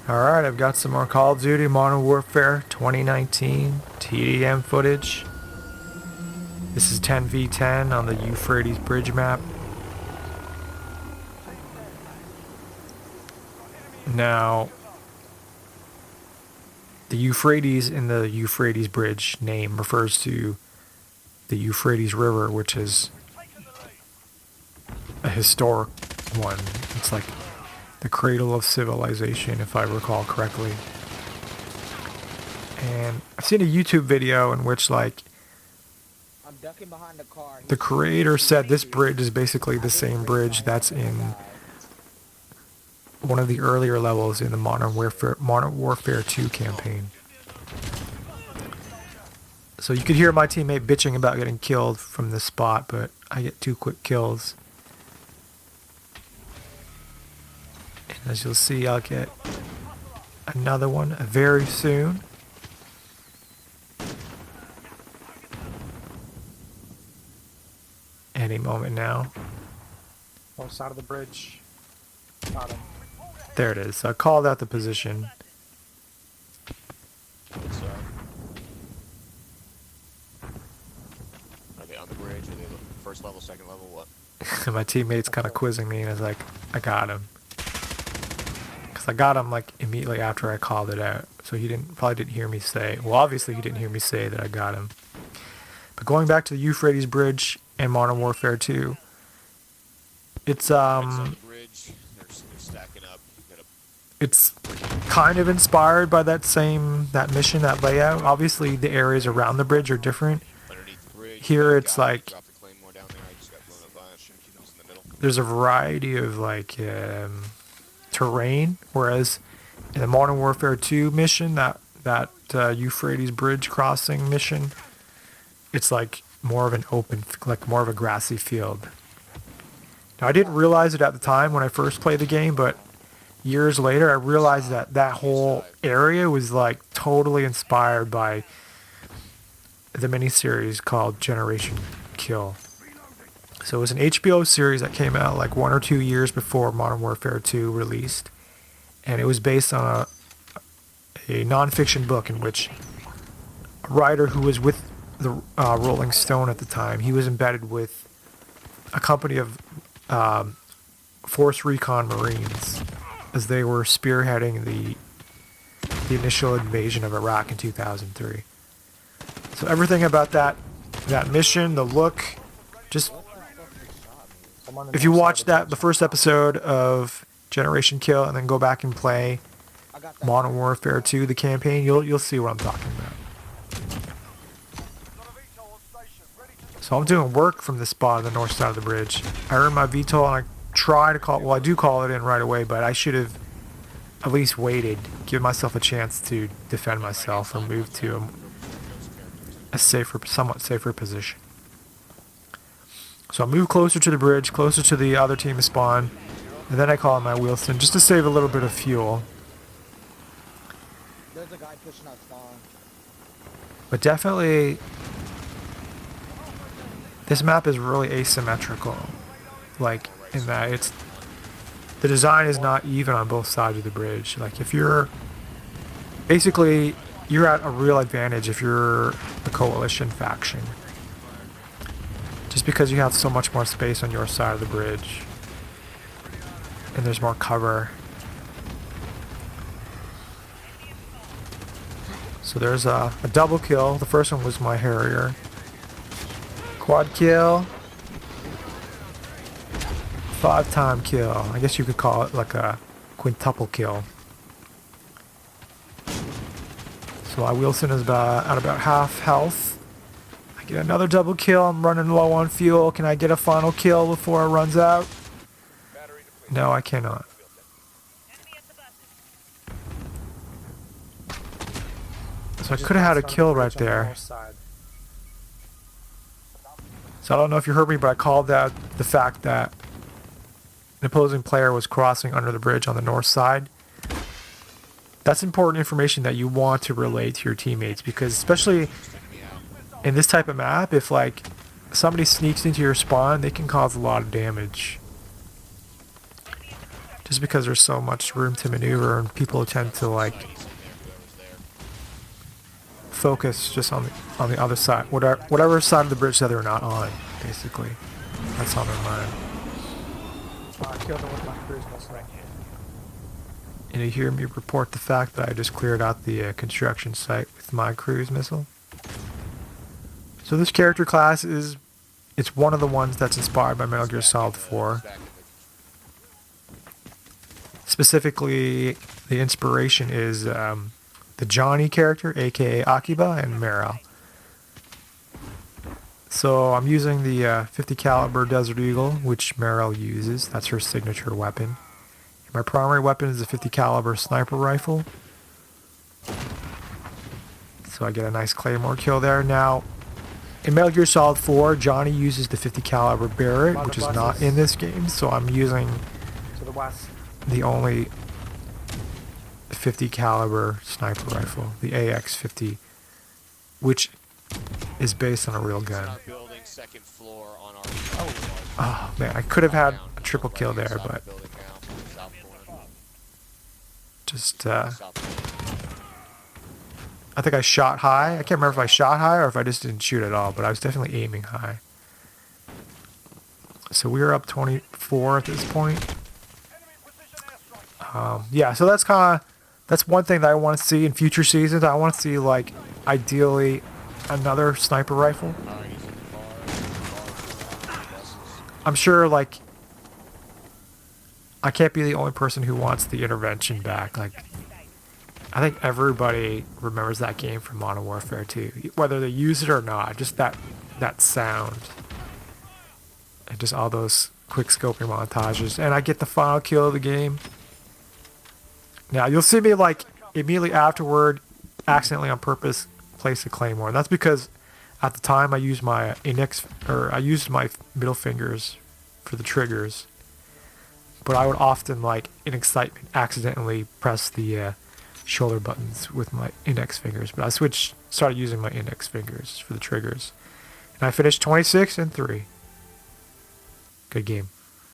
Alright, I've got some more Call of Duty Modern Warfare 2019 TDM footage. This is 10v10 on the Euphrates bridge map. Now, the Euphrates in the Euphrates bridge name refers to the Euphrates River, which is a historic one. It's like the cradle of civilization, if I recall correctly. And I've seen a YouTube video in which, like, the creator said this bridge is basically the same bridge that's in one of the earlier levels in the Modern Warfare 2 campaign. So you could hear my teammate bitching about getting killed from this spot, but I get 2 quick kills. And as you'll see, I'll get another one very soon. Any moment now. North side of the bridge. Got him. There it is. So I called out the position. Are they on the bridge? Are they first level, second level, what? My teammate's kind of quizzing me, and I was like, I got him. Because I got him like immediately after I called it out. So he probably didn't hear me say, well, obviously he didn't hear me say that I got him. But going back to the Euphrates Bridge and Modern Warfare 2, it's it's kind of inspired by that mission, that layout. Obviously the areas around the bridge are different. Here it's like there's a variety of like terrain, whereas in the Modern Warfare 2 mission, that Euphrates Bridge crossing mission, it's like more of an open, like more of a grassy field. Now, I didn't realize it at the time when I first played the game, but years later I realized that that whole area was like totally inspired by the miniseries called Generation Kill. So it was an HBO series that came out like 1 or 2 years before Modern Warfare 2 released, and it was based on a non-fiction book in which a writer who was with the Rolling Stone at the time, he was embedded with a company of Force Recon Marines as they were spearheading the initial invasion of Iraq in 2003. So everything about that mission, the look, just if you watch the first episode of Generation Kill and then go back and play Modern Warfare 2, the campaign, you'll see what I'm talking about. So I'm doing work from this spot on the north side of the bridge. I earned my VTOL and I try to call, well, I do call it in right away, but I should have at least waited, give myself a chance to defend myself or move to a safer, somewhat safer position. So I move closer to the bridge, closer to the other team spawn, and then I call in my Wilson just to save a little bit of fuel. There's a guy pushing out spawn. But definitely, this map is really asymmetrical. Like, in that the design is not even on both sides of the bridge. Like, if you're at a real advantage if you're the coalition faction, just because you have so much more space on your side of the bridge and there's more cover. So there's a double kill. The first one was my Harrier. Quad kill. 5-time kill. I guess you could call it like a quintuple kill. So my Wilson is at about half health. I get another double kill. I'm running low on fuel. Can I get a final kill before it runs out? No, I cannot. So I could have had a kill right there. So I don't know if you heard me, but I called out the fact that an opposing player was crossing under the bridge on the north side. That's important information that you want to relay to your teammates, because especially in this type of map, if like somebody sneaks into your spawn, they can cause a lot of damage. just because there's so much room to maneuver and people tend to like focus just on the other side, whatever side of the bridge that they're not on, basically. That's on their mind. I killed him with my cruise missile. And you hear me report the fact that I just cleared out the construction site with my cruise missile. So this character class it's one of the ones that's inspired by Metal Gear Solid 4. Specifically, the inspiration is the Johnny character, aka Akiba, and Meryl. So I'm using the 50 caliber Desert Eagle, which Meryl uses. That's her signature weapon. My primary weapon is a 50 caliber sniper rifle. So I get a nice Claymore kill there. Now, in Metal Gear Solid 4, Johnny uses the 50 caliber Barrett, which is not in this game. So I'm using To the west. the only 50 caliber sniper rifle, the AX-50, which is based on a real gun. Oh man, I could have had a triple kill there, but just I think I shot high. I can't remember if I shot high or if I just didn't shoot at all, but I was definitely aiming high. So we were up 24 at this point. Yeah, so that's one thing that I want to see in future seasons. I want to see, like, ideally another sniper rifle. I'm sure, like, I can't be the only person who wants the intervention back. Like, I think everybody remembers that game from Modern Warfare 2, whether they use it or not. Just that sound, and just all those quick scoping montages. And I get the final kill of the game. Now you'll see me like immediately afterward, accidentally on purpose, place a claymore. And that's because at the time I used my middle fingers for the triggers. But I would often, like, in excitement, accidentally press the shoulder buttons with my index fingers. But I started using my index fingers for the triggers. And I finished 26-3. Good game.